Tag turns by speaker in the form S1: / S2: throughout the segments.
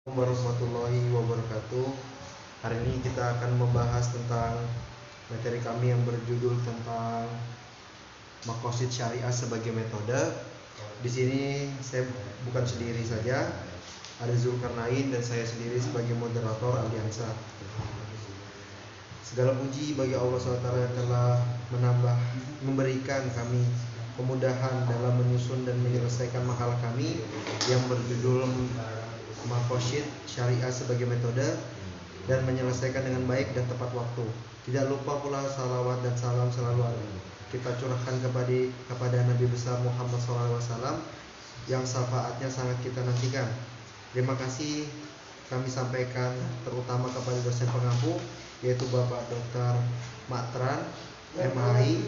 S1: Warahmatullahi wabarakatuh. Hari ini kita akan membahas tentang materi kami yang berjudul tentang Maqasid Syariah sebagai metode. Di sini saya bukan sendiri saja, ada Zulkarnain dan saya sendiri sebagai moderator Aliansa. Segala puji bagi Allah SWT yang telah memberikan kami kemudahan dalam menyusun dan menyelesaikan makalah kami yang berjudul Maqasid Syariah sebagai metode dan menyelesaikan dengan baik dan tepat waktu. Tidak lupa pula salawat dan salam selalu kita curahkan kepada Nabi besar Muhammad SAW yang syafaatnya sangat kita nantikan. Terima kasih kami sampaikan terutama kepada dosen pengampu, yaitu Bapak Dr. Matran MHI,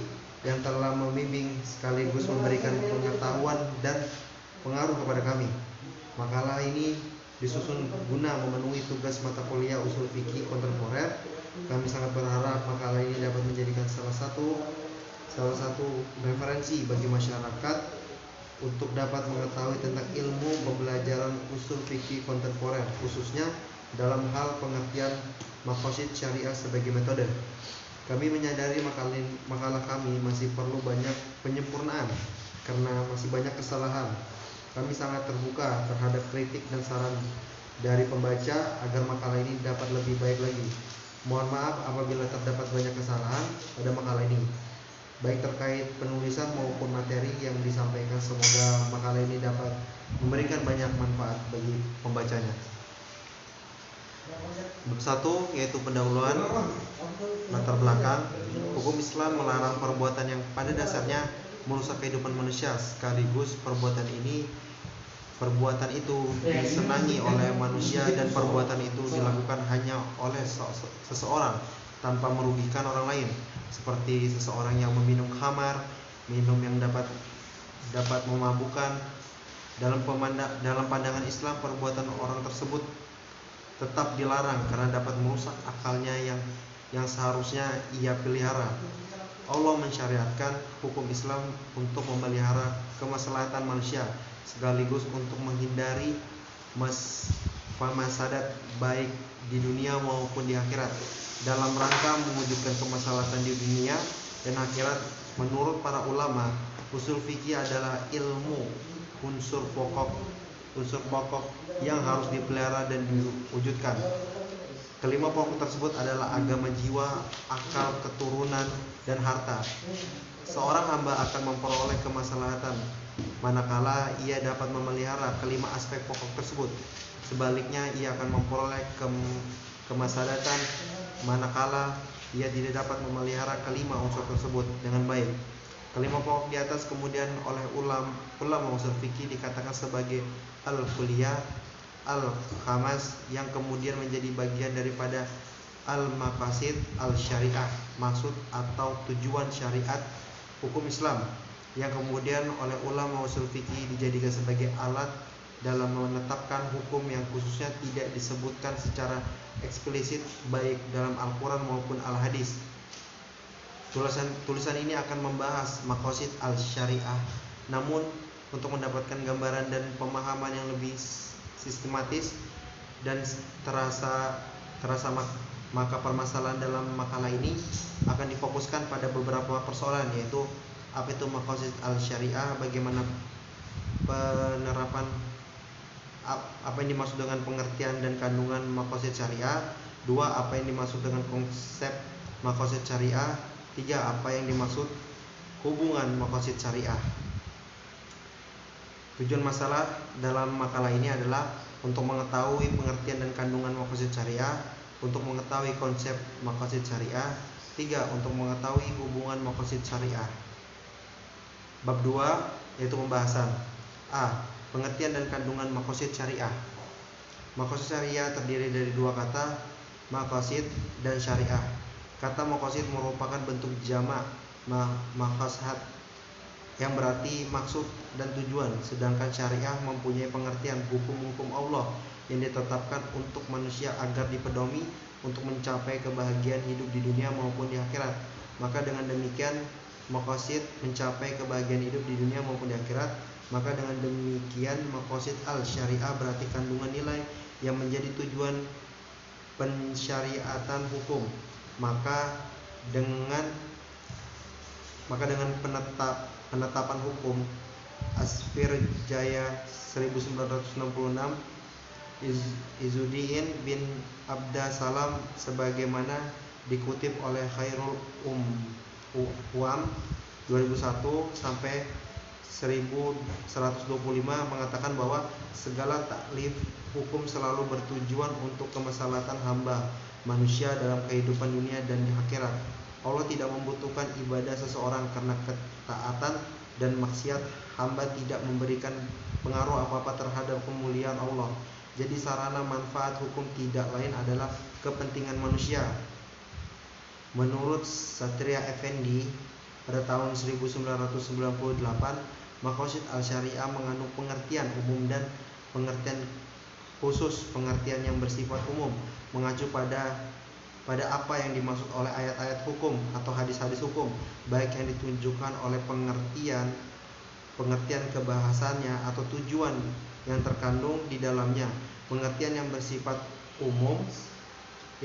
S1: yang telah membimbing sekaligus memberikan pengetahuan dan pengaruh kepada kami. Makalah ini disusun guna memenuhi tugas mata kuliah usul fikih kontemporer. Kami sangat berharap makalah ini dapat menjadikan salah satu referensi bagi masyarakat untuk dapat mengetahui tentang ilmu pembelajaran usul fikih kontemporer, khususnya dalam hal pengertian Maqasid Syariah sebagai metode. Kami menyadari makalah kami masih perlu banyak penyempurnaan karena masih banyak kesalahan. Kami sangat terbuka terhadap kritik dan saran dari pembaca agar makalah ini dapat lebih baik lagi. Mohon maaf apabila terdapat banyak kesalahan pada makalah ini, baik terkait penulisan maupun materi yang disampaikan. Semoga makalah ini dapat memberikan banyak manfaat bagi pembacanya. Bab 1 yaitu pendahuluan latar belakang. Hukum Islam melarang perbuatan yang pada dasarnya merusak kehidupan manusia, sekaligus perbuatan itu disenangi oleh manusia dan perbuatan itu dilakukan hanya oleh seseorang tanpa merugikan orang lain, seperti seseorang yang meminum khamar, minum yang dapat memabukkan. Dalam pandangan Islam, perbuatan orang tersebut tetap dilarang karena dapat merusak akalnya yang seharusnya ia pelihara. Allah mensyariatkan hukum Islam untuk memelihara kemaslahatan manusia sekaligus untuk menghindari masadat baik di dunia maupun di akhirat. Dalam rangka mewujudkan kemaslahatan di dunia dan akhirat, menurut para ulama, usul fikih adalah ilmu unsur pokok yang harus dipelihara dan diwujudkan. Kelima pokok tersebut adalah agama jiwa, akal, keturunan, dan harta. Seorang hamba akan memperoleh kemaslahatan manakala ia dapat memelihara kelima aspek pokok tersebut. Sebaliknya, ia akan memperoleh kemaslahatan manakala ia tidak dapat memelihara kelima unsur tersebut dengan baik. Kelima pokok di atas kemudian oleh ulama usul fikih dikatakan sebagai al-kulliyah al-khamas, yang kemudian menjadi bagian daripada al-maqasid al-syariah, maksud atau tujuan syariat hukum Islam, yang kemudian oleh ulama usul fikih dijadikan sebagai alat dalam menetapkan hukum yang khususnya tidak disebutkan secara eksplisit baik dalam Al-Quran maupun Al-Hadis. Tulisan ini akan membahas maqasid al-syariah, namun untuk mendapatkan gambaran dan pemahaman yang lebih sistematis dan terasa maka permasalahan dalam makalah ini akan difokuskan pada beberapa persoalan, yaitu apa itu maqasid al-syariah, bagaimana penerapan, apa yang dimaksud dengan pengertian dan kandungan maqasid syariah. 2. Apa yang dimaksud dengan konsep maqasid syariah. 3. Apa yang dimaksud hubungan maqasid syariah. Tujuan masalah dalam makalah ini adalah untuk mengetahui pengertian dan kandungan maqasid syariah, untuk mengetahui konsep maqasid syariah. 3. Untuk mengetahui hubungan maqasid syariah. Bab 2 yaitu pembahasan. A. Pengertian dan kandungan maqasid syariah. Maqasid syariah terdiri dari dua kata, maqasid dan syariah. Kata maqasid merupakan bentuk jamak maqasad yang berarti maksud dan tujuan, sedangkan syariah mempunyai pengertian hukum-hukum Allah yang ditetapkan untuk manusia agar dipedomi untuk mencapai kebahagiaan hidup di dunia maupun di akhirat. Maka dengan demikian maqasid mencapai kebahagiaan hidup di dunia maupun di akhirat. Maka dengan demikian maqasid al-syariah berarti kandungan nilai yang menjadi tujuan pensyariatan hukum. Maka dengan penetapan hukum Asfir Jaya 1966, Izzuddin bin Abdassalam sebagaimana dikutip oleh Khairul Uwam 2001 sampai 1125 mengatakan bahwa segala taklif hukum selalu bertujuan untuk kemaslahatan hamba manusia dalam kehidupan dunia dan di akhirat. Allah tidak membutuhkan ibadah seseorang karena ketaatan dan maksiat hamba tidak memberikan pengaruh apa-apa terhadap kemuliaan Allah. Jadi sarana manfaat hukum tidak lain adalah kepentingan manusia. Menurut Satria Effendi pada tahun 1998, Maqasid al-Syariah mengandung pengertian umum dan pengertian khusus. Pengertian yang bersifat umum mengacu pada apa yang dimaksud oleh ayat-ayat hukum atau hadis-hadis hukum, baik yang ditunjukkan oleh pengertian kebahasannya atau tujuan yang terkandung di dalamnya. Pengertian yang bersifat umum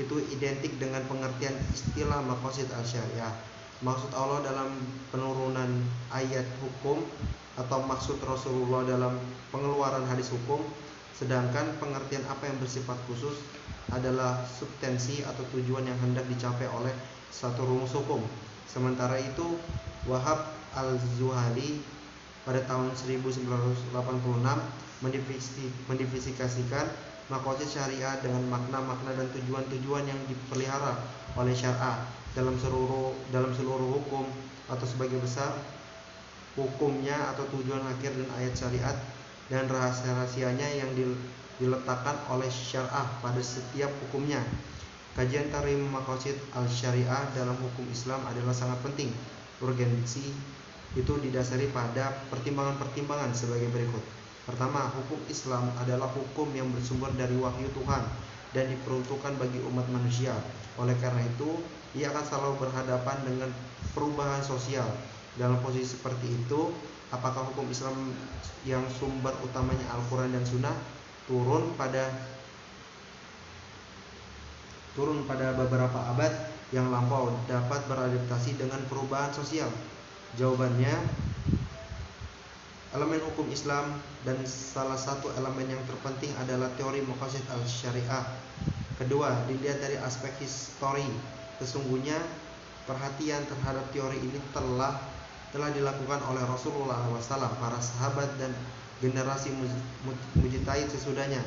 S1: itu identik dengan pengertian istilah maqasid al-syariah. Maksud Allah dalam penurunan ayat hukum atau maksud Rasulullah dalam pengeluaran hadis hukum. Sedangkan pengertian apa yang bersifat khusus adalah substansi atau tujuan yang hendak dicapai oleh satu rumus hukum. Sementara itu, Wahab al-Zuhali pada tahun 1986 mendefinisikan maqasid syariah dengan makna-makna dan tujuan-tujuan yang dipelihara oleh syariah dalam seluruh hukum atau sebagai besar hukumnya atau tujuan akhir dan ayat syariat dan rahasia-rahasianya yang diletakkan oleh syariah pada setiap hukumnya. Kajian tarim maqasid al-syariah dalam hukum Islam adalah sangat penting. Urgensi itu didasari pada pertimbangan-pertimbangan sebagai berikut. Pertama, hukum Islam adalah hukum yang bersumber dari wahyu Tuhan dan diperuntukkan bagi umat manusia. Oleh karena itu, ia akan selalu berhadapan dengan perubahan sosial. Dalam posisi seperti itu, apakah hukum Islam yang sumber utamanya Al-Quran dan Sunnah turun pada beberapa abad yang lampau dapat beradaptasi dengan perubahan sosial? Jawabannya, elemen hukum Islam dan salah satu elemen yang terpenting adalah teori maqasid al-syariah. Kedua, dilihat dari aspek histori. Sesungguhnya perhatian terhadap teori ini telah dilakukan oleh Rasulullah SAW, para sahabat dan generasi mujtahid sesudahnya.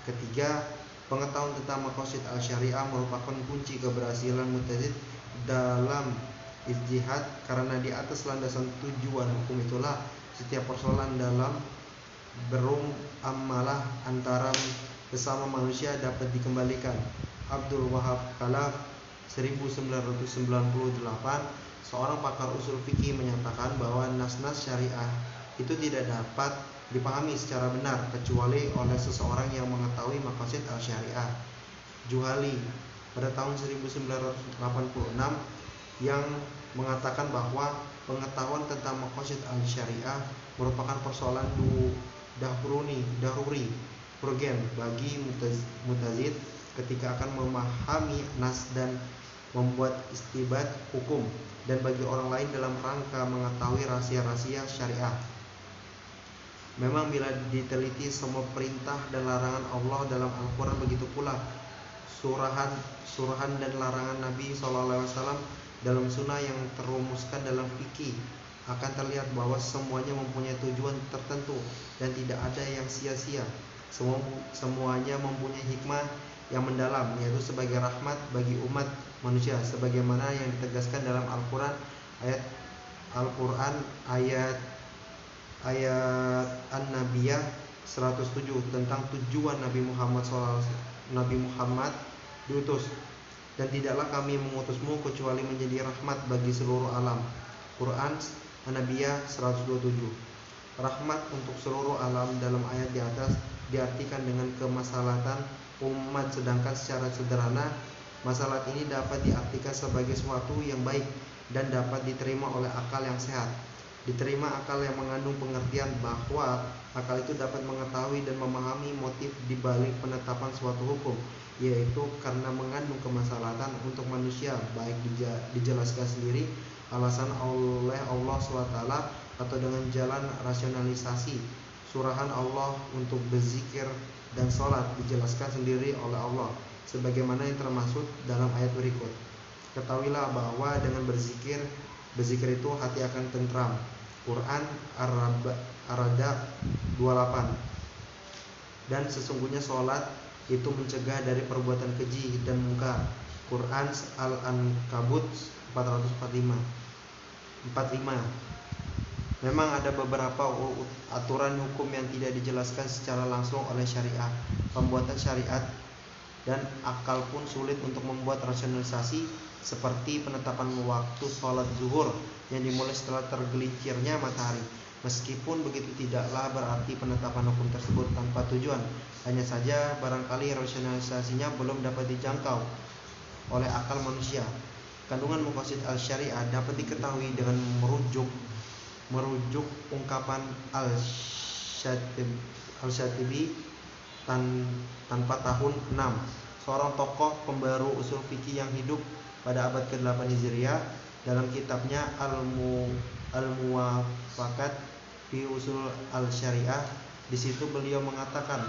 S1: Ketiga, pengetahuan tentang maqasid al-syariah merupakan kunci keberhasilan mujtahid dalam ijtihad, karena di atas landasan tujuan hukum itulah setiap persoalan dalam berumuamalah antara sesama manusia dapat dikembalikan. Abdul Wahab Khalaf 1998, seorang pakar usul fikih, menyatakan bahwa nas-nas syariah itu tidak dapat dipahami secara benar kecuali oleh seseorang yang mengetahui maqasid al-syariah. Juhali pada tahun 1986 yang mengatakan bahwa pengetahuan tentang maqasid al-syariah merupakan persoalan daruri urgen bagi mutazid ketika akan memahami nas dan membuat istibat hukum, dan bagi orang lain dalam rangka mengetahui rahasia-rahasia syariah. Memang bila diteliti semua perintah dan larangan Allah dalam Al-Quran, begitu pula surahan dan larangan Nabi SAW dalam sunnah yang terumuskan dalam fikih, akan terlihat bahwa semuanya mempunyai tujuan tertentu dan tidak ada yang sia-sia. Semuanya mempunyai hikmah yang mendalam, yaitu sebagai rahmat bagi umat manusia, sebagaimana yang ditegaskan dalam Al-Quran ayat An-Nabiyah 107 tentang tujuan Nabi Muhammad diutus. Dan tidaklah kami mengutusmu kecuali menjadi rahmat bagi seluruh alam. Quran An-Nabiyah 127. Rahmat untuk seluruh alam dalam ayat di atas diartikan dengan kemaslahatan umat, sedangkan secara sederhana masalah ini dapat diartikan sebagai sesuatu yang baik dan dapat diterima oleh akal yang sehat. Diterima akal yang mengandung pengertian bahwa Akal itu dapat mengetahui dan memahami motif di balik penetapan suatu hukum, yaitu karena mengandung kemaslahatan untuk manusia, baik dijelaskan sendiri alasan oleh Allah SWT atau dengan jalan rasionalisasi. Surahan Allah untuk berzikir dan sholat dijelaskan sendiri oleh Allah, sebagaimana yang termaksud dalam ayat berikut. Ketahuilah bahwa dengan berzikir itu hati akan tentram. Quran Ar-Ra'd 28. Dan sesungguhnya sholat itu mencegah dari perbuatan keji dan mungkar. Quran Al-Ankabut 445. Memang ada beberapa aturan hukum yang tidak dijelaskan secara langsung oleh syariat. Pembuatan syariat dan akal pun sulit untuk membuat rasionalisasi, seperti penetapan waktu sholat zuhur yang dimulai setelah tergelincirnya matahari. Meskipun begitu, tidaklah berarti penetapan hukum tersebut tanpa tujuan. Hanya saja barangkali rasionalisasinya belum dapat dijangkau oleh akal manusia. Kandungan maqasid al-syariah dapat diketahui dengan merujuk ungkapan Al-Syatibi tanpa tahun 6, seorang tokoh pembaru usul fikih yang hidup pada abad ke-8 Hijriah. Dalam kitabnya Al-Muwafaqat fi Usul Al-Syariah, di situ beliau mengatakan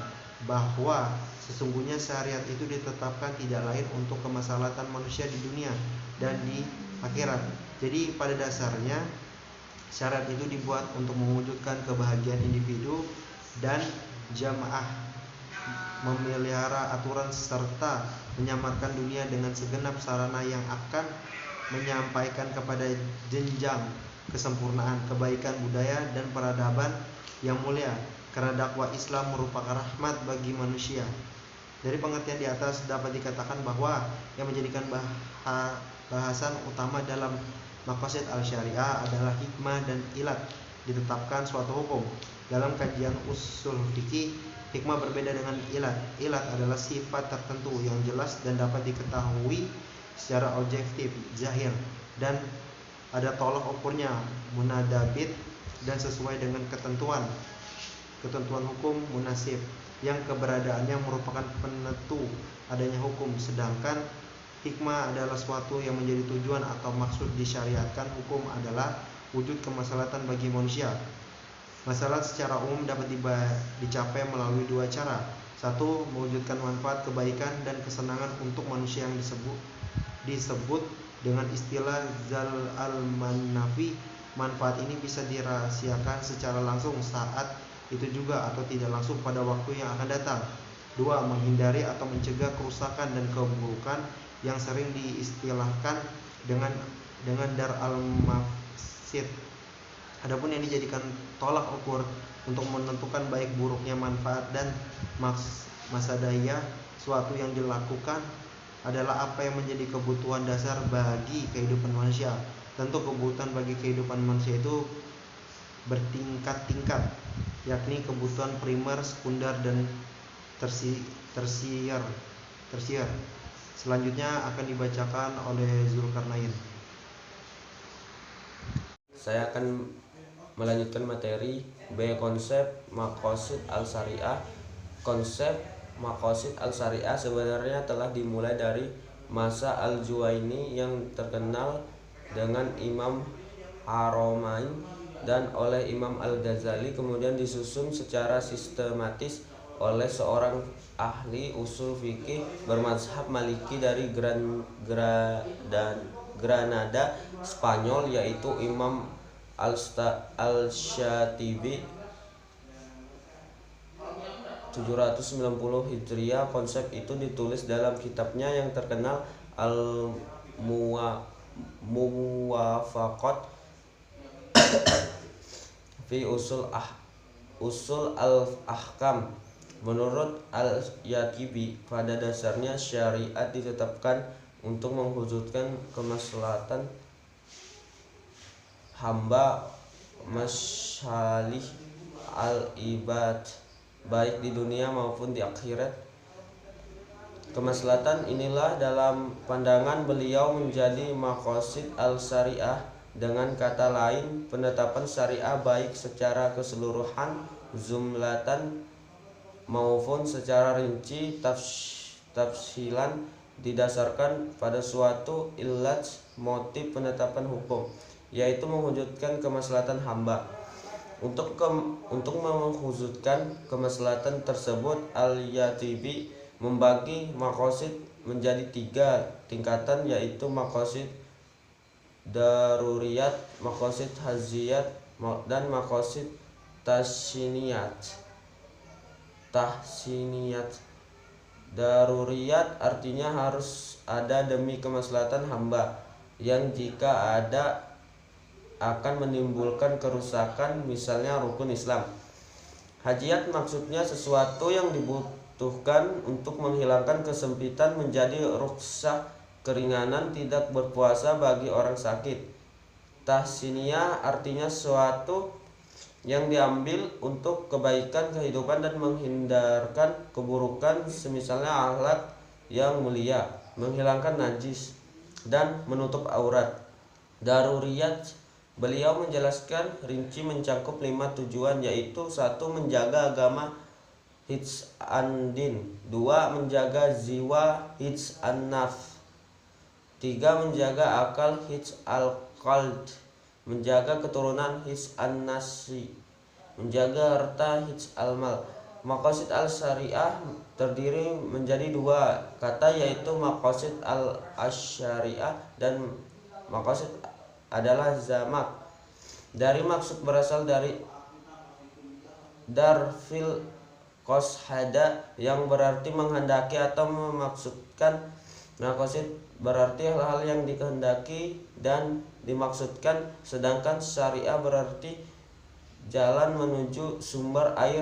S1: bahwa sesungguhnya syariat itu ditetapkan tidak lain untuk kemaslahatan manusia di dunia dan di akhirat. Jadi pada dasarnya syariat itu dibuat untuk mewujudkan kebahagiaan individu dan jamaah, memelihara aturan serta menyamarkan dunia dengan segenap sarana yang akan menyampaikan kepada jenjang kesempurnaan kebaikan budaya dan peradaban yang mulia, karena dakwah Islam merupakan rahmat bagi manusia. Dari pengertian di atas dapat dikatakan bahwa yang menjadikan bahasan utama dalam maqasid al-syariah adalah hikmah dan ilat ditetapkan suatu hukum. Dalam kajian usul fikih, hikmah berbeda dengan ilat. Ilat adalah sifat tertentu yang jelas dan dapat diketahui secara objektif, zahir, dan ada tolak ukurnya, munadabit, dan sesuai dengan ketentuan hukum munasib yang keberadaannya merupakan penentu adanya hukum. Sedangkan hikmah adalah suatu yang menjadi tujuan atau maksud disyariatkan hukum adalah wujud kemaslahatan bagi manusia. Masalah secara umum dapat dicapai melalui dua cara. Satu, mewujudkan manfaat, kebaikan, dan kesenangan untuk manusia yang disebut dengan istilah zal al-manafi. Manfaat ini bisa dirahasiakan secara langsung saat itu juga atau tidak langsung pada waktu yang akan datang. Dua, menghindari atau mencegah kerusakan dan keburukan yang sering diistilahkan dengan dar al-mafsid. Adapun yang dijadikan tolak ukur untuk menentukan baik buruknya manfaat dan masadaya suatu yang dilakukan adalah apa yang menjadi kebutuhan dasar bagi kehidupan manusia. Tentu kebutuhan bagi kehidupan manusia itu bertingkat-tingkat, yakni kebutuhan primer, sekunder, dan tersier. Selanjutnya akan dibacakan oleh Zulkarnain.
S2: Saya akan melanjutkan materi B. Konsep maqasid al-syariah. Konsep maqasid al-syariah sebenarnya telah dimulai dari masa Al-Juwaini yang terkenal dengan Imam Haramain dan oleh Imam Al-Ghazali, kemudian disusun secara sistematis oleh seorang ahli usul fikih bermazhab Maliki dari Granada, Spanyol, yaitu Imam Al-Syatibi 790 Hijriah. Konsep itu ditulis dalam kitabnya yang terkenal Al-Muwafaqat fi Usul al-Ahkam. Menurut Al-Yatibi, pada dasarnya syariat ditetapkan untuk mewujudkan kemaslahatan hamba, masalih al-ibad, baik di dunia maupun di akhirat. Kemaslahatan inilah dalam pandangan beliau menjadi maqasid al-syariah. Dengan kata lain, penetapan syariah baik secara keseluruhan jumlatan maupun secara rinci tafsilan didasarkan pada suatu illat motif penetapan hukum, yaitu mewujudkan kemaslahatan hamba. Untuk mewujudkan kemaslahatan tersebut, Al-Yatibi membagi maqasid menjadi 3 tingkatan, yaitu maqasid daruriyat, maqasid haziyat, dan maqasid tahsiniyat. Daruriyat artinya harus ada demi kemaslahatan hamba, yang jika ada akan menimbulkan kerusakan, misalnya rukun Islam. Hajiyat maksudnya sesuatu yang dibutuhkan untuk menghilangkan kesempitan menjadi rukhsah, keringanan tidak berpuasa bagi orang sakit. Tahsiniyah artinya sesuatu yang diambil untuk kebaikan kehidupan dan menghindarkan keburukan, semisalnya akhlak yang mulia, menghilangkan najis, dan menutup aurat. Daruriyat, beliau menjelaskan rinci mencakup 5 tujuan, yaitu 1. Menjaga agama hits an din, 2. Menjaga jiwa hits an naf, 3. Menjaga akal hits al qalb, menjaga keturunan hits an nasi, menjaga harta hits al mal. Maqasid al syariah terdiri menjadi 2 kata, yaitu maqasid al syariah dan maqasid adalah zamak. Dari maksud berasal dari darfil qashada yang berarti menghendaki atau memaksudkan. Maqasid berarti hal-hal yang dikehendaki dan dimaksudkan, sedangkan syariah berarti jalan menuju sumber air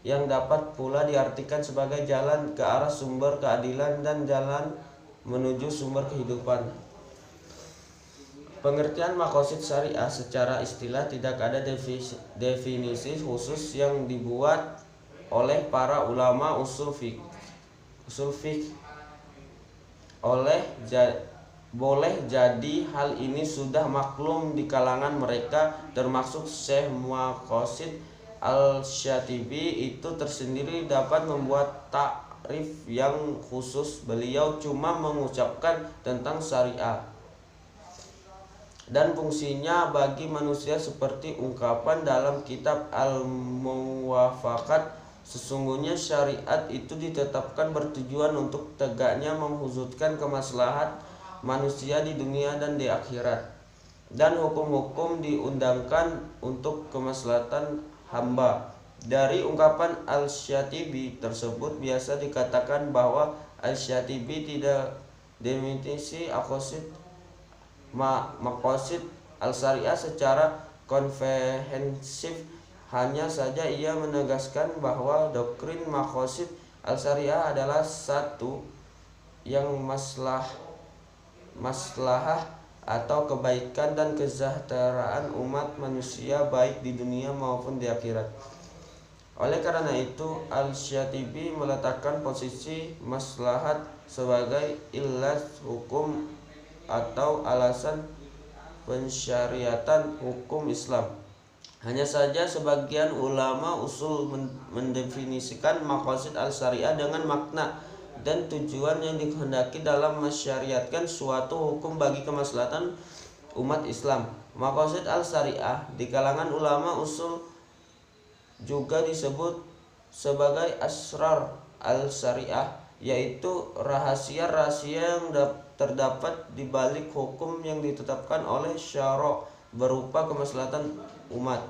S2: yang dapat pula diartikan sebagai jalan ke arah sumber keadilan dan jalan menuju sumber kehidupan. Pengertian maqasid syariah secara istilah tidak ada definisi khusus yang dibuat oleh para ulama usul fiqh. Boleh jadi hal ini sudah maklum di kalangan mereka, termasuk Syekh Maqasid Al-Syatibi itu tersendiri dapat membuat takrif yang khusus. Beliau cuma mengucapkan tentang syariah dan fungsinya bagi manusia seperti ungkapan dalam kitab Al-Muwafaqat, sesungguhnya syariat itu ditetapkan bertujuan untuk tegaknya mewujudkan kemaslahat manusia di dunia dan di akhirat, dan hukum-hukum diundangkan untuk kemaslahatan hamba. Dari ungkapan Al-Syatibi tersebut biasa dikatakan bahwa Al-Syatibi tidak definisi maqasid al-syariah secara komprehensif, hanya saja ia menegaskan bahwa doktrin maqasid al-syariah adalah 1. Yang maslahah atau kebaikan dan kesejahteraan umat manusia baik di dunia maupun di akhirat. Oleh karena itu, Al-Syatibi meletakkan posisi maslahat sebagai illat hukum atau alasan pensyariatan hukum Islam. Hanya saja sebagian ulama usul mendefinisikan maqasid al-syariah dengan makna dan tujuan yang dikehendaki dalam mensyariatkan suatu hukum bagi kemaslahatan umat Islam. Maqasid al-syariah di kalangan ulama usul juga disebut sebagai asrar al-syariah, yaitu rahasia-rahasia yang terdapat di balik hukum yang ditetapkan oleh syara' berupa kemaslahatan umat.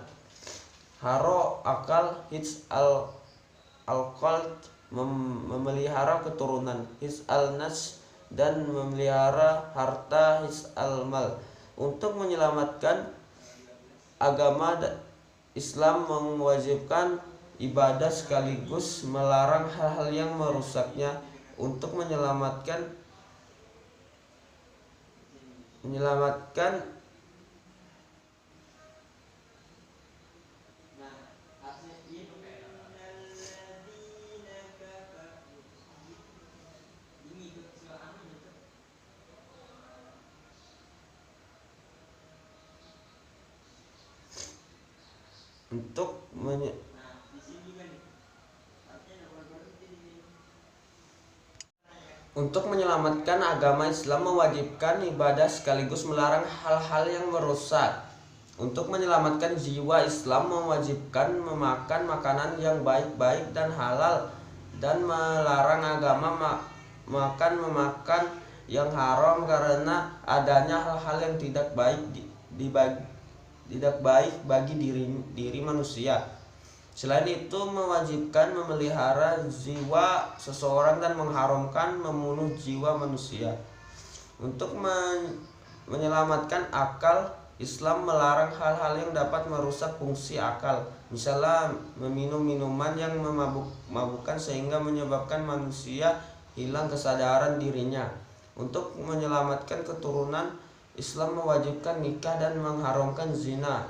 S2: Haro akal hits al-qalb, memelihara keturunan hits al-nas, dan memelihara harta hits al-mal. Untuk menyelamatkan agama Islam mewajibkan ibadah sekaligus melarang hal-hal yang merusaknya. Untuk menyelamatkan Untuk menyelamatkan agama Islam mewajibkan ibadah sekaligus melarang hal-hal yang merusak. Untuk menyelamatkan jiwa Islam mewajibkan memakan makanan yang baik-baik dan halal, dan melarang agama memakan yang haram karena adanya hal-hal yang tidak baik bagi diri manusia. Selain itu mewajibkan memelihara jiwa seseorang dan mengharamkan membunuh jiwa manusia. Untuk menyelamatkan akal, Islam melarang hal-hal yang dapat merusak fungsi akal, misalnya meminum minuman yang memabukkan sehingga menyebabkan manusia hilang kesadaran dirinya. Untuk menyelamatkan keturunan, Islam mewajibkan nikah dan mengharamkan zina.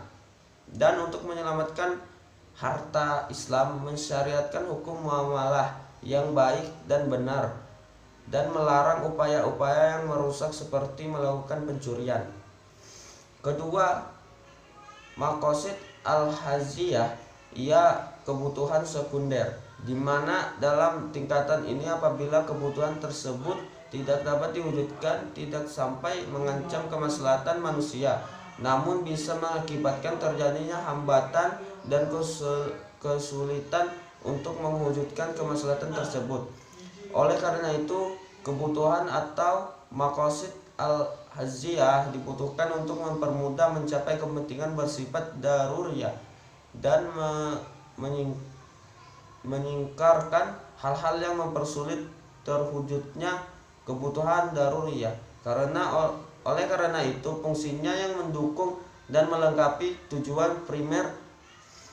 S2: Dan untuk menyelamatkan harta, Islam mensyariatkan hukum muamalah yang baik dan benar, dan melarang upaya-upaya yang merusak seperti melakukan pencurian. Kedua, maqasid al-haziyah, ia kebutuhan sekunder, di mana dalam tingkatan ini apabila kebutuhan tersebut tidak dapat diwujudkan, tidak sampai mengancam kemaslahatan manusia, namun bisa mengakibatkan terjadinya hambatan dan kesulitan untuk mewujudkan kemaslahatan tersebut. Oleh karena itu, kebutuhan atau maqasid al-haziyah dibutuhkan untuk mempermudah mencapai kepentingan bersifat daruriyah dan menyingkarkan hal-hal yang mempersulit terwujudnya kebutuhan daruriyah. Oleh karena itu, fungsinya yang mendukung dan melengkapi tujuan primer,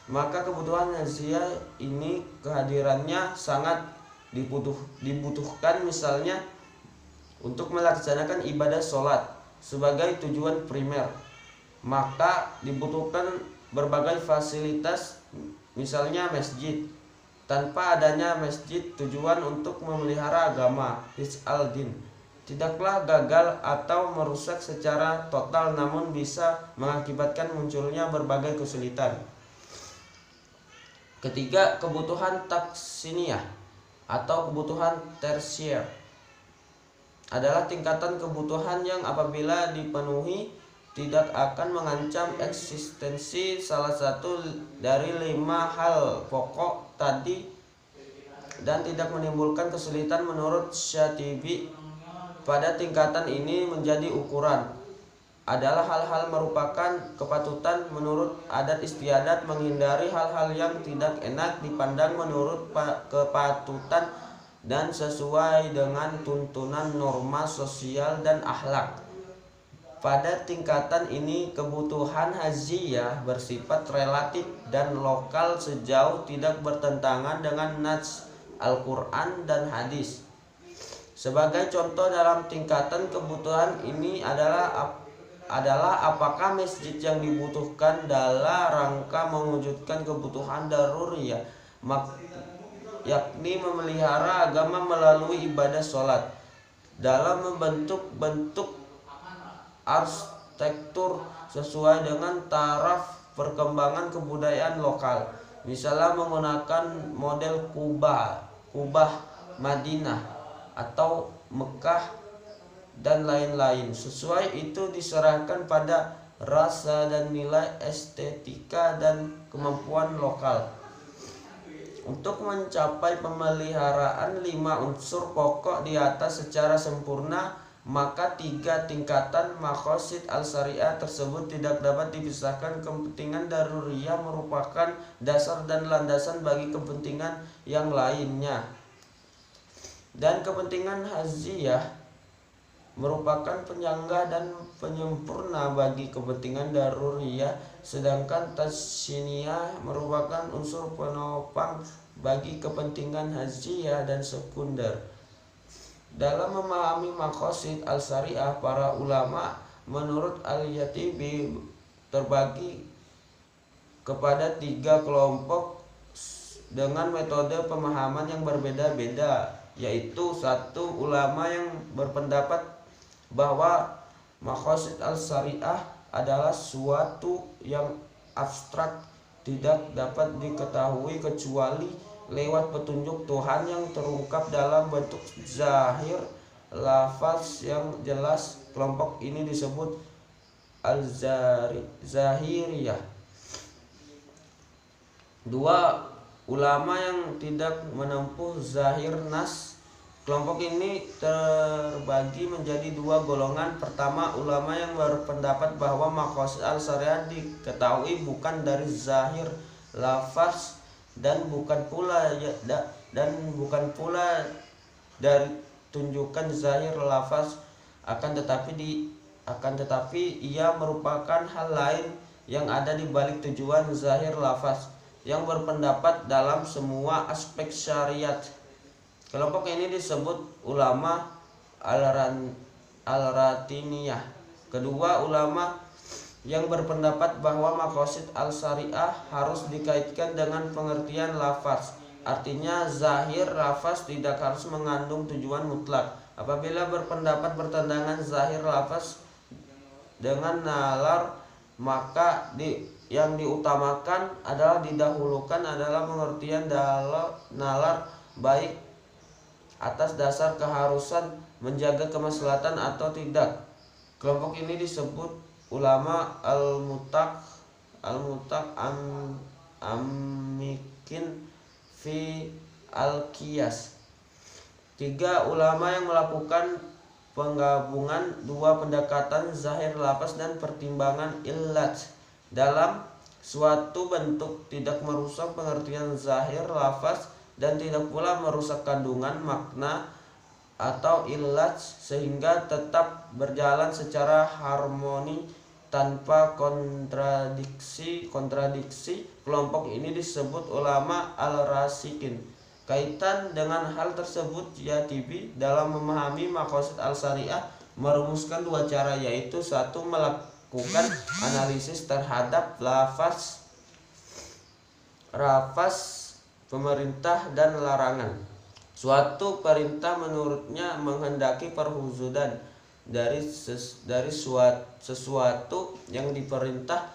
S2: maka kebutuhan haziyah ini kehadirannya sangat dibutuhkan. Misalnya untuk melaksanakan ibadah sholat sebagai tujuan primer, maka dibutuhkan berbagai fasilitas, misalnya masjid. Tanpa adanya masjid, tujuan untuk memelihara agama al-din tidaklah gagal atau merusak secara total, namun bisa mengakibatkan munculnya berbagai kesulitan. Ketiga, kebutuhan taksiniyah atau kebutuhan tersier adalah tingkatan kebutuhan yang apabila dipenuhi tidak akan mengancam eksistensi salah satu dari 5 hal pokok tadi dan tidak menimbulkan kesulitan. Menurut Syatibi, pada tingkatan ini menjadi ukuran adalah hal-hal merupakan kepatutan menurut adat istiadat, menghindari hal-hal yang tidak enak dipandang menurut kepatutan dan sesuai dengan tuntunan norma sosial dan akhlak. Pada tingkatan ini kebutuhan haziyah bersifat relatif dan lokal sejauh tidak bertentangan dengan nas Al-Quran dan hadis. Sebagai contoh dalam tingkatan kebutuhan ini adalah apakah masjid yang dibutuhkan dalam rangka mewujudkan kebutuhan daruriyah, yakni memelihara agama melalui ibadah sholat, dalam membentuk bentuk arsitektur sesuai dengan taraf perkembangan kebudayaan lokal, misalnya menggunakan model Kubah, Madinah atau Mekah dan lain-lain. Sesuai itu diserahkan pada rasa dan nilai estetika dan kemampuan lokal. Untuk mencapai pemeliharaan 5 unsur pokok di atas secara sempurna, maka 3 tingkatan maqasid al-syariah tersebut tidak dapat dipisahkan. Kepentingan daruriyah merupakan dasar dan landasan bagi kepentingan yang lainnya, dan kepentingan haziyah merupakan penyangga dan penyempurna bagi kepentingan daruriyah, sedangkan tasniyah merupakan unsur penopang bagi kepentingan haziyah dan sekunder. Dalam memahami maqasid al-syariah, para ulama menurut Al-Yatibi terbagi kepada 3 kelompok dengan metode pemahaman yang berbeda-beda, yaitu 1. Ulama yang berpendapat bahwa maqasid al-syariah adalah suatu yang abstrak, tidak dapat diketahui kecuali lewat petunjuk Tuhan yang terungkap dalam bentuk zahir lafaz yang jelas. Kelompok ini disebut al-zahiriyah. 2. Ulama yang tidak menempuh zahir nas. Kelompok ini terbagi menjadi 2 golongan. Pertama, ulama yang berpendapat bahwa maqasid al-syariah diketahui bukan dari zahir lafaz dan bukan pula dari tunjukkan zahir lafaz, akan tetapi ia merupakan hal lain yang ada di balik tujuan zahir lafaz, yang berpendapat dalam semua aspek syariat. Kelompok ini disebut ulama al-ratiniyah. Kedua, ulama yang berpendapat bahwa maqasid al-syariah harus dikaitkan dengan pengertian lafaz. Artinya zahir lafaz tidak harus mengandung tujuan mutlak. Apabila berpendapat bertentangan zahir lafaz dengan nalar, maka yang diutamakan adalah didahulukan adalah pengertian nalar, baik atas dasar keharusan menjaga kemaslahatan atau tidak. Kelompok ini disebut ulama amikin fi al-qiyas. 3. Ulama yang melakukan penggabungan 2 pendekatan zahir lafaz dan pertimbangan illat dalam suatu bentuk, tidak merusak pengertian zahir lafaz dan tidak pula merusak kandungan makna atau illat, sehingga tetap berjalan secara harmoni tanpa kontradiksi. Kelompok ini disebut ulama al-rasikin. Kaitan dengan hal tersebut, Yatibi dalam memahami maqasid al-syariah merumuskan 2 cara, yaitu 1. Melakukan analisis terhadap lafaz pemerintah dan larangan. Suatu perintah menurutnya menghendaki perwujudan dari sesuatu yang diperintah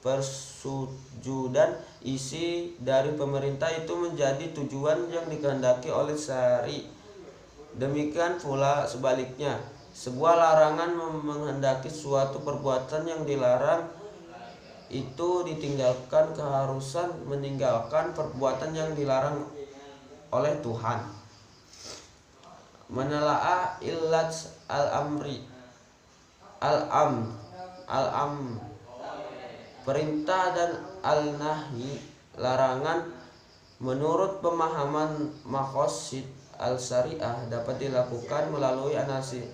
S2: persujudan. Isi dari pemerintah itu menjadi tujuan yang dikehendaki oleh syari. Demikian pula sebaliknya, sebuah larangan menghendaki suatu perbuatan yang dilarang itu ditinggalkan keharusan meninggalkan perbuatan yang dilarang oleh Tuhan. Menelaah illat al-amri al-am perintah dan al-nahi larangan. Menurut pemahaman maqasid al-syariah dapat dilakukan melalui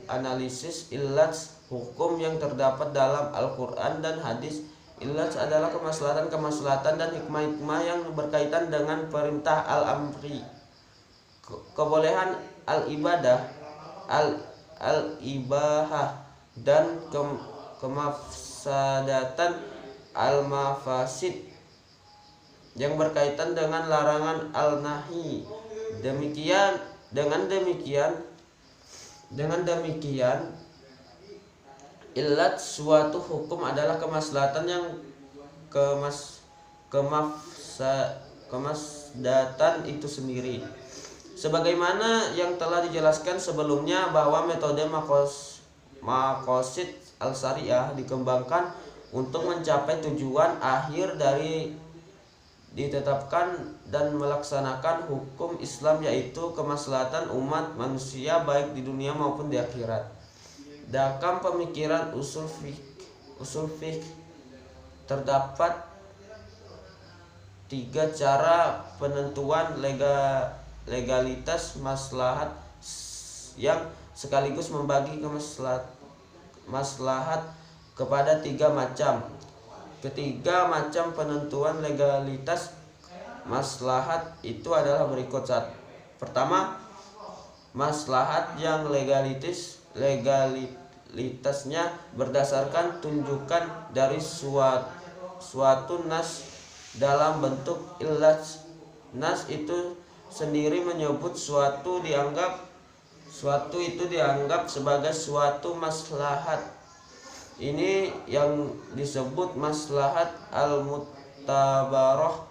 S2: analisis illat hukum yang terdapat dalam Al-Quran dan hadis. Illat adalah kemaslahatan dan hikmah-hikmah yang berkaitan dengan perintah al-amri, kebolehan al-ibadah, al-ibahah, dan kemafsadatan al-mafasid yang berkaitan dengan larangan al-nahi. Dengan demikian illat suatu hukum adalah kemaslahatan yang kemaslahatan itu sendiri. Sebagaimana yang telah dijelaskan sebelumnya bahwa metode maqasid al-syariah dikembangkan untuk mencapai tujuan akhir dari ditetapkan dan melaksanakan hukum Islam, yaitu kemaslahatan umat manusia baik di dunia maupun di akhirat. Dalam pemikiran usul fiqh terdapat 3 cara penentuan legalitas maslahat yang sekaligus membagi maslahat kepada 3 macam. Ketiga macam penentuan legalitas maslahat itu adalah berikut. Pertama, maslahat yang legalitasnya berdasarkan tunjukan dari suatu nas dalam bentuk illat. Nas itu sendiri menyebut suatu itu dianggap sebagai suatu maslahat. Ini yang disebut maslahat al-muttabarah.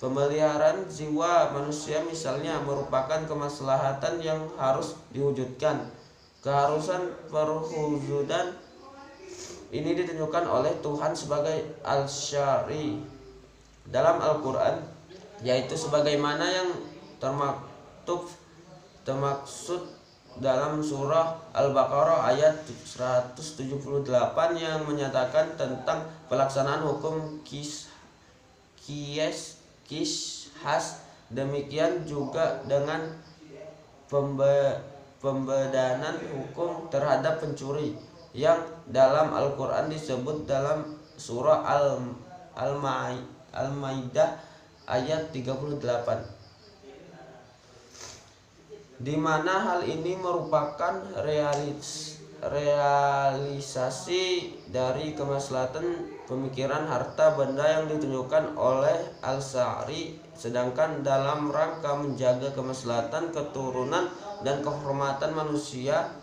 S2: Pemeliharaan jiwa manusia misalnya merupakan kemaslahatan yang harus diwujudkan. Keharusan perwujudan ini ditunjukkan oleh Tuhan sebagai al-syari dalam Al-Quran, yaitu sebagaimana yang termaksud dalam surah Al-Baqarah ayat 178 yang menyatakan tentang pelaksanaan hukum qisas. Demikian juga dengan pembedanan hukum terhadap pencuri yang dalam Al-Quran disebut dalam surah Al-Maidah ayat 38, di mana hal ini merupakan realisasi dari kemaslahatan pemikiran harta benda yang ditunjukkan oleh Al-Sa'ri. Sedangkan dalam rangka menjaga kemaslahatan keturunan dan kehormatan manusia,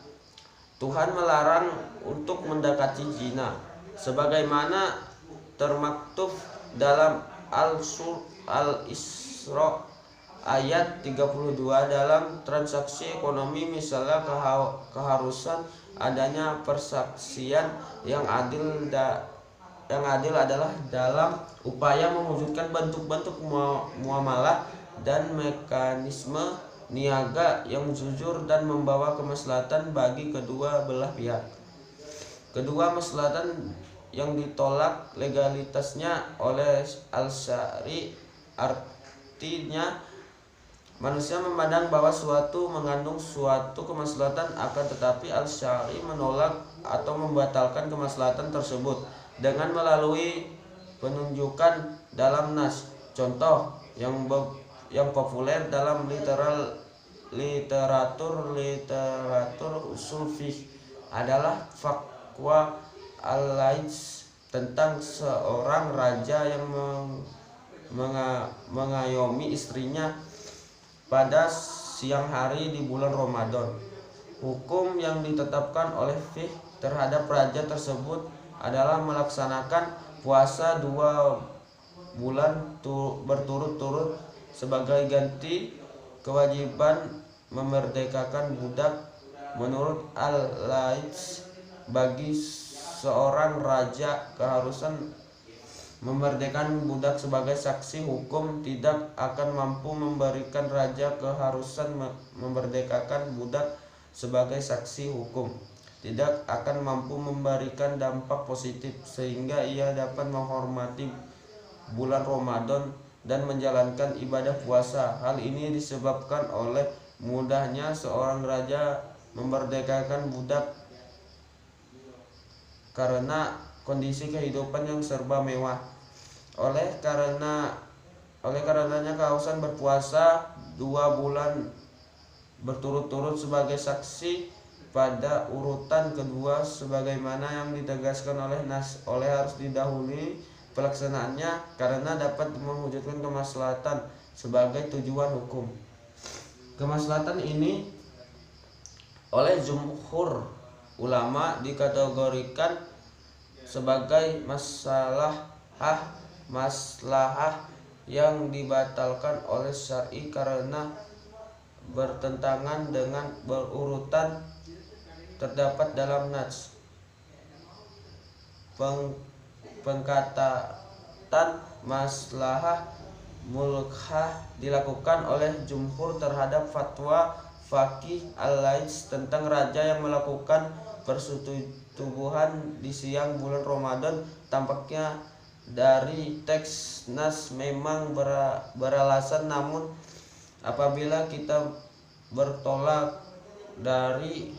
S2: Tuhan melarang untuk mendekati zina, sebagaimana termaktub dalam Al-Isra ayat 32 dalam transaksi ekonomi. Misalnya keharusan adanya persaksian yang adil adalah dalam upaya mewujudkan bentuk-bentuk muamalah dan mekanisme niaga yang jujur dan membawa kemaslahatan bagi kedua belah pihak. Kedua maslahatan yang ditolak legalitasnya oleh Al-Sa'ri artinya manusia memandang bahwa suatu mengandung suatu kemaslahatan, akan tetapi Al-Sa'ri menolak atau membatalkan kemaslahatan tersebut dengan melalui penunjukan dalam nas. Contoh yang populer dalam literatur usul fiqh adalah fatwa al-Laits tentang seorang raja yang mengayomi istrinya pada siang hari di bulan Ramadan. Hukum yang ditetapkan oleh fiqh terhadap raja tersebut adalah melaksanakan puasa 2 bulan berturut-turut sebagai ganti kewajiban memerdekakan budak. Menurut Al-Laits, bagi seorang raja keharusan memerdekakan budak sebagai saksi hukum tidak akan mampu memberikan raja keharusan memerdekakan budak sebagai saksi hukum tidak akan mampu memberikan dampak positif sehingga ia dapat menghormati bulan Ramadan dan menjalankan ibadah puasa. Hal ini disebabkan oleh mudahnya seorang raja memerdekakan budak karena kondisi kehidupan yang serba mewah. Oleh karenanya keharusan berpuasa 2 bulan berturut-turut sebagai saksi pada urutan kedua sebagaimana yang ditegaskan oleh nas harus didahului pelaksanaannya karena dapat mewujudkan kemaslahatan sebagai tujuan hukum. Kemaslahatan ini oleh jumhur ulama dikategorikan sebagai maslahah yang dibatalkan oleh syar'i karena bertentangan dengan berurutan terdapat dalam nas. Pengkatatan maslahah mulkhah dilakukan oleh jumhur terhadap fatwa faqih al-Laits tentang raja yang melakukan persetubuhan di siang bulan Ramadan. Tampaknya dari teks nas memang beralasan, namun apabila kita bertolak dari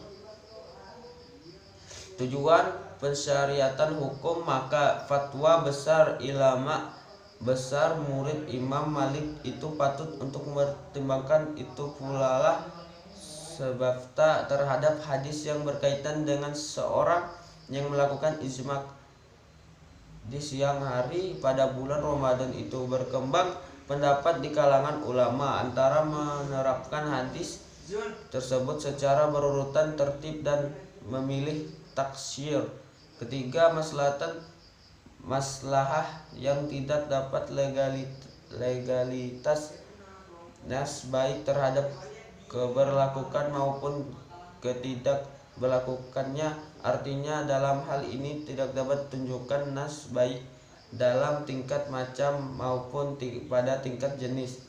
S2: tujuan pensyariatan hukum, maka fatwa besar ulama besar murid Imam Malik itu patut untuk mempertimbangkan. Itu pula lah sebabnya terhadap hadis yang berkaitan dengan seorang yang melakukan ijma' di siang hari pada bulan Ramadan itu berkembang pendapat di kalangan ulama antara menerapkan hadis tersebut secara berurutan tertib dan memilih taksir. Ketiga, maslahah yang tidak dapat legalitas nas baik terhadap keberlakukan maupun ketidakberlakukannya. Artinya dalam hal ini tidak dapat tunjukkan nas baik dalam tingkat macam maupun pada tingkat jenis.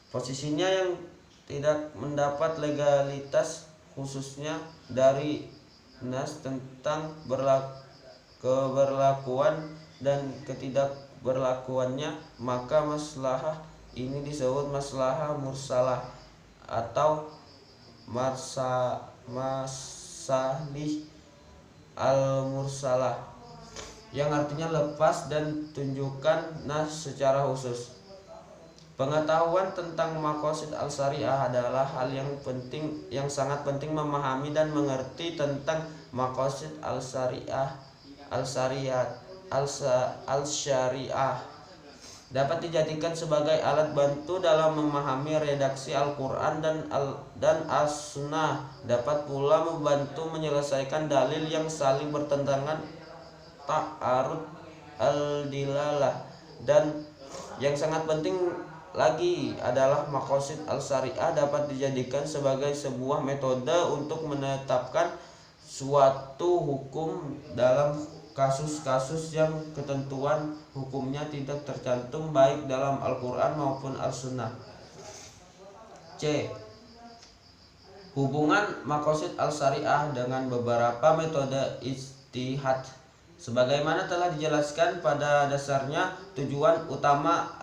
S2: Posisinya yang tidak mendapat legalitas khususnya dari nas tentang keberlakuan dan ketidakberlakuannya, maka maslahah ini disebut maslahah mursalah atau masalih al-mursalah, yang artinya lepas dan tunjukkan nas secara khusus. Pengetahuan tentang maqasid al-syariah adalah hal yang sangat penting memahami dan mengerti tentang maqasid al-syariah dapat dijadikan sebagai alat bantu dalam memahami redaksi Al-Quran dan As-Sunnah, dapat pula membantu menyelesaikan dalil yang saling bertentangan ta'arud al-dilalah, dan yang sangat penting lagi adalah maqasid al-syariah dapat dijadikan sebagai sebuah metode untuk menetapkan suatu hukum dalam kasus-kasus yang ketentuan hukumnya tidak tercantum baik dalam Al-Quran maupun Al-Sunnah. C. Hubungan maqasid al-syariah dengan beberapa metode ijtihad. Sebagaimana telah dijelaskan, pada dasarnya tujuan utama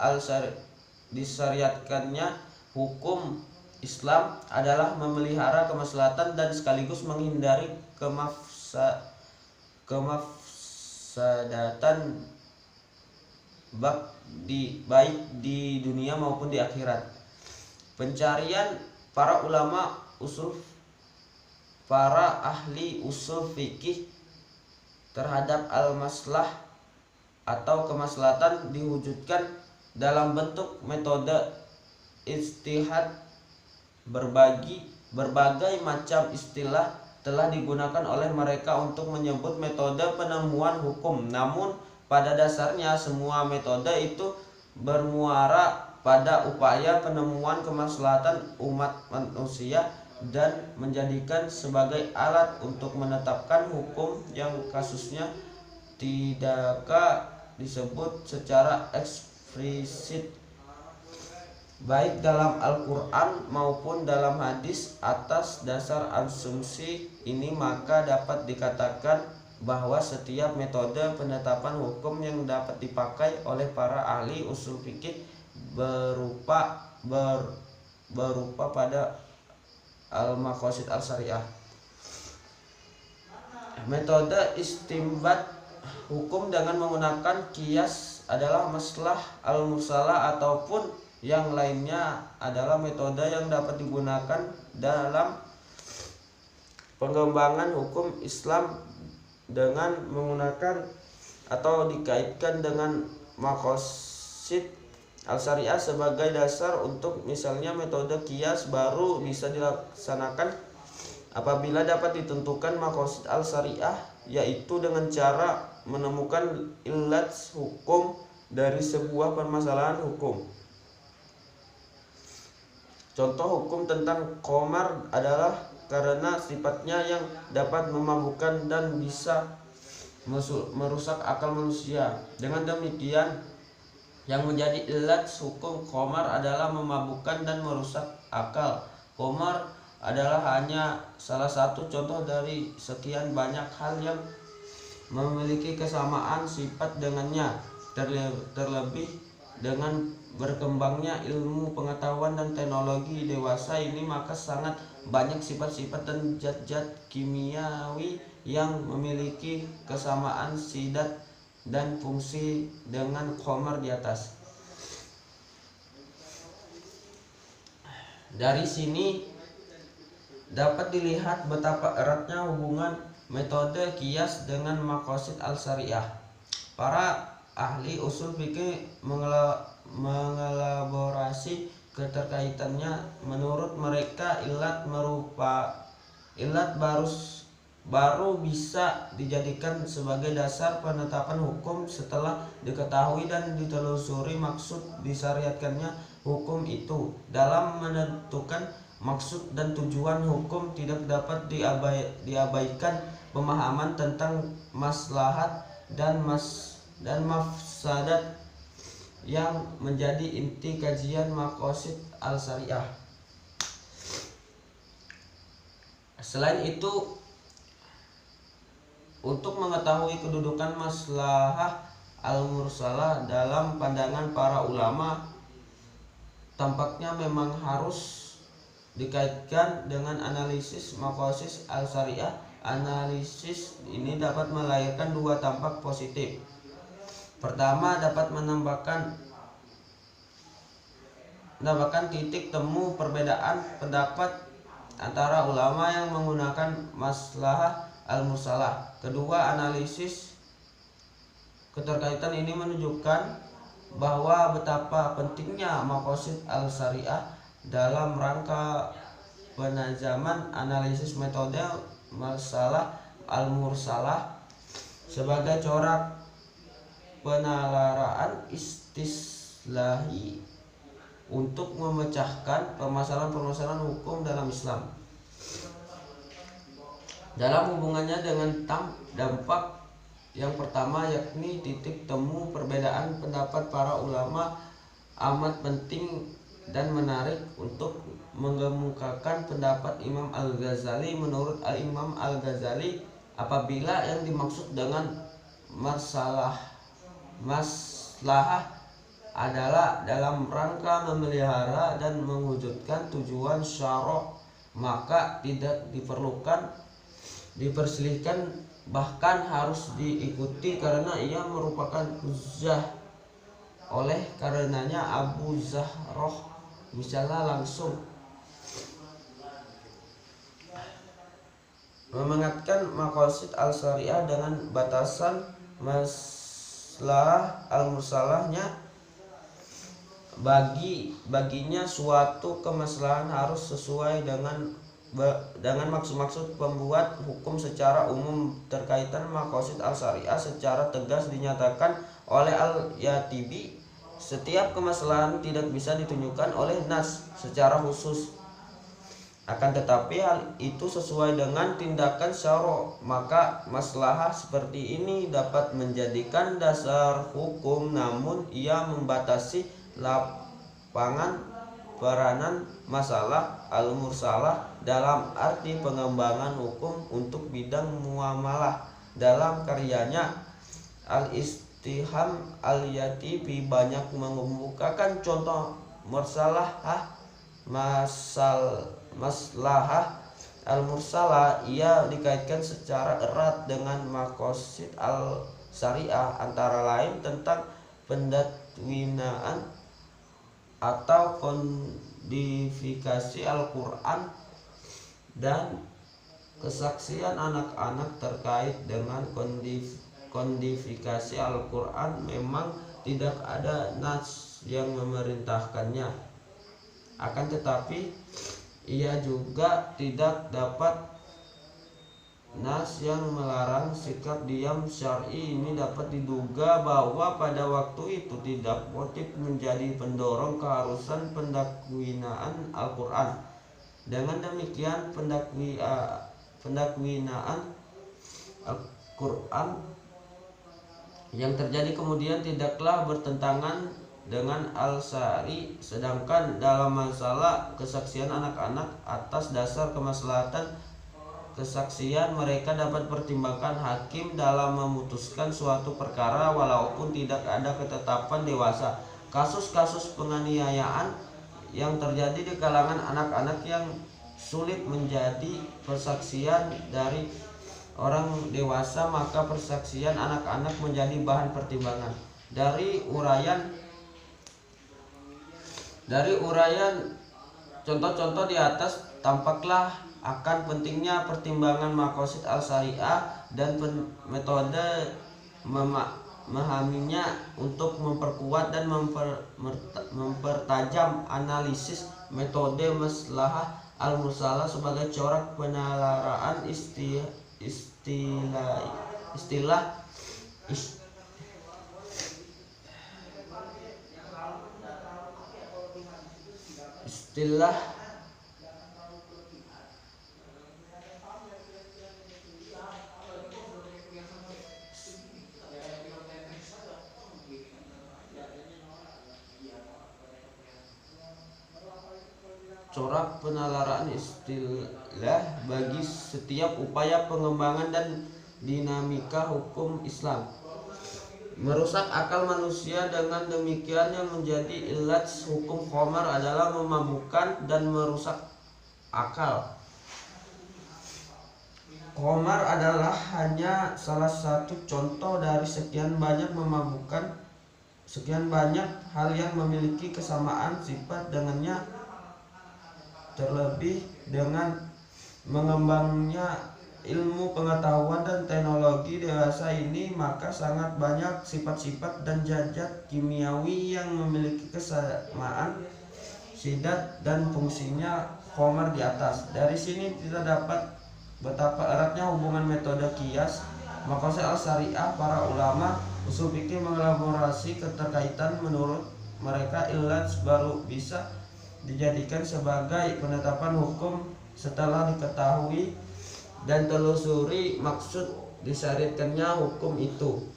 S2: disyariatkannya hukum Islam adalah memelihara kemaslahatan dan sekaligus menghindari kemafsadatan baik di dunia maupun di akhirat. Pencarian para ahli usul fikih terhadap al-maslah atau kemaslahatan diwujudkan dalam bentuk metode ijtihad. Berbagai macam istilah telah digunakan oleh mereka untuk menyebut metode penemuan hukum. Namun pada dasarnya semua metode itu bermuara pada upaya penemuan kemaslahatan umat manusia dan menjadikan sebagai alat untuk menetapkan hukum yang kasusnya tidak disebut secara eksplisit baik dalam Al-Quran maupun dalam hadis. Atas dasar asumsi ini maka dapat dikatakan bahwa setiap metode penetapan hukum yang dapat dipakai oleh para ahli usul fikih berupa pada al-maqasid al-syariah. Metode istinbat hukum dengan menggunakan qiyas adalah maslah al-mursalah ataupun yang lainnya adalah metode yang dapat digunakan dalam pengembangan hukum Islam dengan menggunakan atau dikaitkan dengan maqasid al-syariah sebagai dasar. Untuk misalnya metode qiyas baru bisa dilaksanakan apabila dapat ditentukan maqasid al-syariah, yaitu dengan cara menemukan illat hukum dari sebuah permasalahan hukum. Contoh hukum tentang qamar adalah karena sifatnya yang dapat memabukkan dan bisa merusak akal manusia. Dengan demikian, yang menjadi illat hukum qamar adalah memabukkan dan merusak akal. Qamar adalah hanya salah satu contoh dari sekian banyak hal yang memiliki kesamaan sifat dengannya. Terlebih dengan berkembangnya ilmu pengetahuan dan teknologi dewasa ini, maka sangat banyak sifat-sifat dan zat-zat kimiawi yang memiliki kesamaan sidat dan fungsi dengan qamar di atas. Dari sini dapat dilihat betapa eratnya hubungan metode qiyas dengan maqasid al-syariah. Para ahli usul fikih mengelaborasi keterkaitannya. Menurut mereka illat baru bisa dijadikan sebagai dasar penetapan hukum setelah diketahui dan ditelusuri maksud disyariatkannya hukum itu. Dalam menentukan maksud dan tujuan hukum tidak dapat diabaikan pemahaman tentang maslahat dan mafsadat yang menjadi inti kajian maqasid al-syariah. Selain itu, untuk mengetahui kedudukan maslahah al-mursalah dalam pandangan para ulama, tampaknya memang harus dikaitkan dengan analisis maqasid al-syariah. Analisis ini dapat melahirkan dua dampak positif. Pertama, dapat menambahkan titik temu perbedaan pendapat antara ulama yang menggunakan maslahah al-mursalah. Kedua, analisis keterkaitan ini menunjukkan bahwa betapa pentingnya maqasid al-syariah dalam rangka penajaman analisis metode masalah al-mursalah sebagai corak penalaraan istislahi untuk memecahkan permasalahan-permasalahan hukum dalam Islam. Dalam hubungannya dengan dampak yang pertama, yakni titik temu perbedaan pendapat para ulama, amat penting dan menarik untuk mengemukakan pendapat Imam Al-Ghazali. Menurut Imam Al-Ghazali, apabila yang dimaksud dengan maslahah adalah dalam rangka memelihara dan mewujudkan tujuan syara', maka tidak diperselisihkan, bahkan harus diikuti karena ia merupakan hujjah. Oleh karenanya Abu Zahroh misalnya langsung mengingatkan maqasid al-syariah dengan batasan maslahah al-mursalahnya. Baginya suatu kemaslahan harus sesuai dengan maksud-maksud pembuat hukum secara umum. Terkaitan maqasid al-syariah secara tegas dinyatakan oleh Al-Yatibi, setiap kemaslahan tidak bisa ditunjukkan oleh nas secara khusus, akan tetapi hal itu sesuai dengan tindakan syara', maka maslahah seperti ini dapat menjadikan dasar hukum, namun ia membatasi lapangan peranan masalah al-mursalah dalam arti pengembangan hukum untuk bidang muamalah. Dalam karyanya Al-Istiham, Al-Yatibi banyak mengemukakan contoh maslahah al-mursalah. Ia dikaitkan secara erat dengan maqasid al-syariah, antara lain tentang pendakwinaan atau kodifikasi Al-Quran dan kesaksian anak-anak. Terkait dengan kodifikasi Al-Quran, memang tidak ada nas yang memerintahkannya, akan tetapi ia juga tidak dapat nas yang melarang sikap diam syar'i. Ini dapat diduga bahwa pada waktu itu tidak motif menjadi pendorong keharusan pendakwinaan Al-Quran. Dengan demikian pendakwinaan Al-Quran yang terjadi kemudian tidaklah bertentangan dengan al-syari. Sedangkan dalam masalah kesaksian anak-anak, atas dasar kemaslahatan kesaksian mereka dapat pertimbangkan hakim dalam memutuskan suatu perkara walaupun tidak ada ketetapan dewasa. Kasus-kasus penganiayaan yang terjadi di kalangan anak-anak yang sulit menjadi persaksian dari orang dewasa, maka persaksian anak-anak menjadi bahan pertimbangan. Dari uraian contoh-contoh di atas, tampaklah akan pentingnya pertimbangan maqasid al-syariah dan metode memahaminya untuk memperkuat dan mempertajam analisis metode maslahah al-mursalah sebagai corak penalaraan istilah corak penalaraan istilah bagi setiap upaya pengembangan dan dinamika hukum Islam. Merusak akal manusia, dengan demikian yang menjadi ilat hukum khamar adalah memabukkan dan merusak akal. Khamar adalah hanya salah satu contoh dari sekian banyak hal yang memiliki kesamaan sifat dengannya. Terlebih dengan mengembangnya ilmu pengetahuan dan teknologi dewasa ini, maka sangat banyak sifat-sifat dan zat kimiawi yang memiliki kesamaan sidat dan fungsinya khamar di atas. Dari sini kita dapat betapa eratnya hubungan metode qiyas, maqasid al-syariah. Para ulama usul fikih mengelaborasi keterkaitan. Menurut mereka ilat baru bisa dijadikan sebagai penetapan hukum setelah diketahui dan telusuri maksud disyariatkannya hukum itu.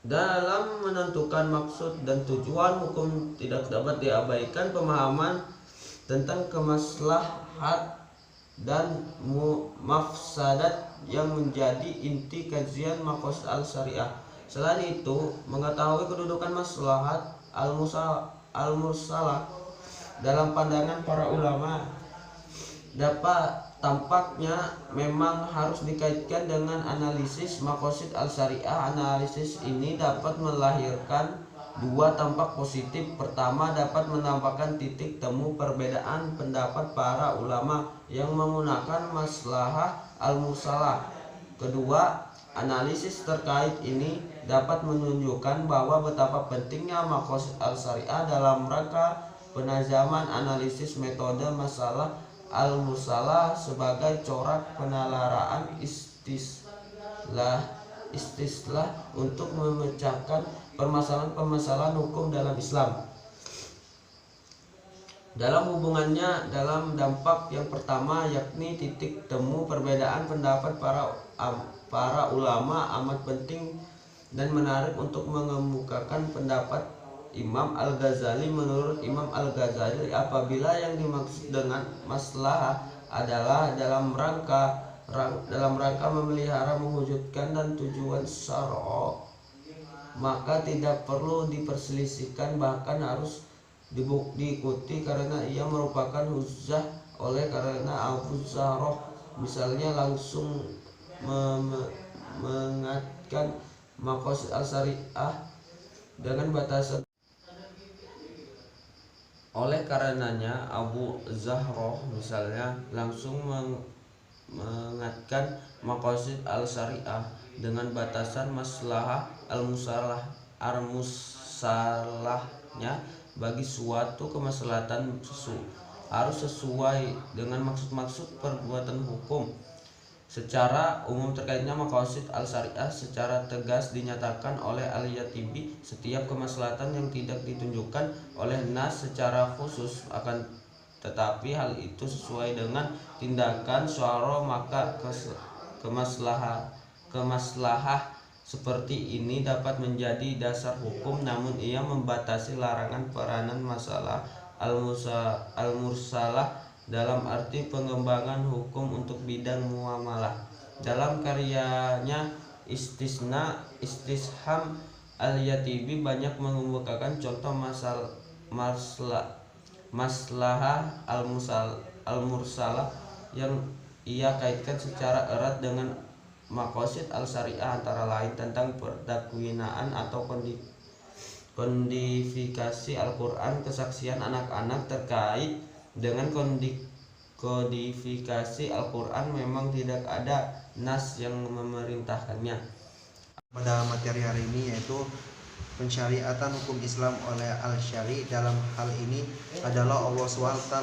S2: Dalam menentukan maksud dan tujuan hukum tidak dapat diabaikan pemahaman tentang kemaslahat dan mafsadat yang menjadi inti kajian maqasid al-syariah. Selain itu, mengetahui kedudukan maslahat al-mursalah dalam pandangan para ulama tampaknya memang harus dikaitkan dengan analisis maqasid al-syariah. Analisis ini dapat melahirkan dua dampak positif. Pertama, dapat menampakkan titik temu perbedaan pendapat para ulama yang menggunakan maslahah al-mursalah. Kedua, analisis terkait ini dapat menunjukkan bahwa betapa pentingnya maqasid al-syariah dalam rangka penajaman analisis metode masalah al-mursalah sebagai corak penalaraan istislah untuk memecahkan permasalahan-permasalahan hukum dalam Islam. Dalam hubungannya dalam dampak yang pertama, yakni titik temu perbedaan pendapat para ulama, amat penting dan menarik untuk mengemukakan pendapat Imam Al-Ghazali. Menurut Imam Al-Ghazali, apabila yang dimaksud dengan maslahah adalah dalam rangka memelihara, mewujudkan dan tujuan syar'i, maka tidak perlu diperselisihkan, bahkan harus diikuti karena ia merupakan hujjah. Oleh karena Abu Zahroh misalnya langsung mengaitkan maqasid al-syariah dengan batasan. Oleh karenanya Abu Zahroh misalnya langsung mengaitkan maqasid al-syariah dengan batasan maslahah al-musalahnya bagi suatu kemaslahatan harus sesuai dengan maksud-maksud perbuatan hukum. Secara umum terkaitnya maqasid al-syariah secara tegas dinyatakan oleh Al-Yatibi, setiap kemaslahatan yang tidak ditunjukkan oleh nas secara khusus akan tetapi hal itu sesuai dengan tindakan syara, maka kemaslahah seperti ini dapat menjadi dasar hukum, namun ia membatasi larangan peranan masalah al-mursalah dalam arti pengembangan hukum untuk bidang muamalah. Dalam karyanya Istisham, Al-Yatibi banyak mengemukakan contoh maslahah al-mursalah yang ia kaitkan secara erat dengan maqasid al-syariah, antara lain tentang perdakwinaan atau kodifikasi Al-Quran. Kesaksian anak-anak terkait dengan kodifikasi Al-Quran memang tidak ada nas yang memerintahkannya.
S1: Pada materi hari ini yaitu pensyariatan hukum Islam oleh Al-Syari. Dalam hal ini adalah Allah SWT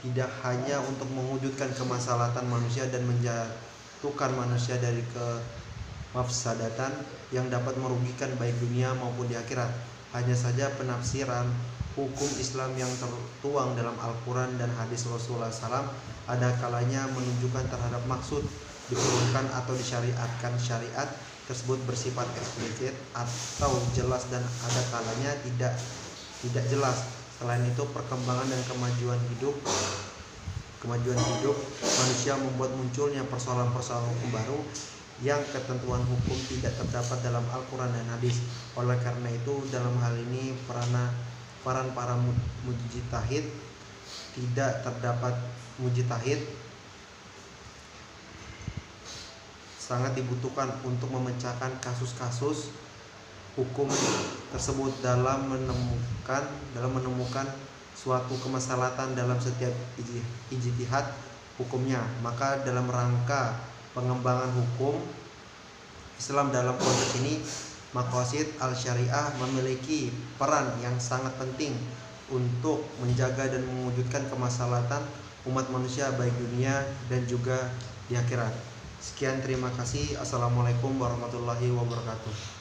S1: tidak hanya untuk mewujudkan kemaslahatan manusia dan menjatuhkan manusia dari kemafsadatan yang dapat merugikan baik dunia maupun di akhirat. Hanya saja penafsiran hukum Islam yang tertuang dalam Al-Quran dan hadis Rasulullah SAW ada kalanya menunjukkan terhadap maksud diturunkan atau disyariatkan syariat tersebut bersifat eksplisit atau jelas, dan ada kalanya tidak jelas. Selain itu, perkembangan dan kemajuan hidup manusia membuat munculnya persoalan-persoalan hukum baru yang ketentuan hukum tidak terdapat dalam Al-Quran dan hadis. Oleh karena itu, dalam hal ini peran para mujtahid tidak terdapat mujtahid sangat dibutuhkan untuk memecahkan kasus-kasus hukum tersebut dalam menemukan suatu kemaslahatan dalam setiap ijtihad hukumnya. Maka dalam rangka pengembangan hukum Islam dalam konteks ini, maqasid al-syariah memiliki peran yang sangat penting untuk menjaga dan mewujudkan kemaslahatan umat manusia baik dunia dan juga di akhirat. Sekian, terima kasih. Assalamualaikum warahmatullahi wabarakatuh.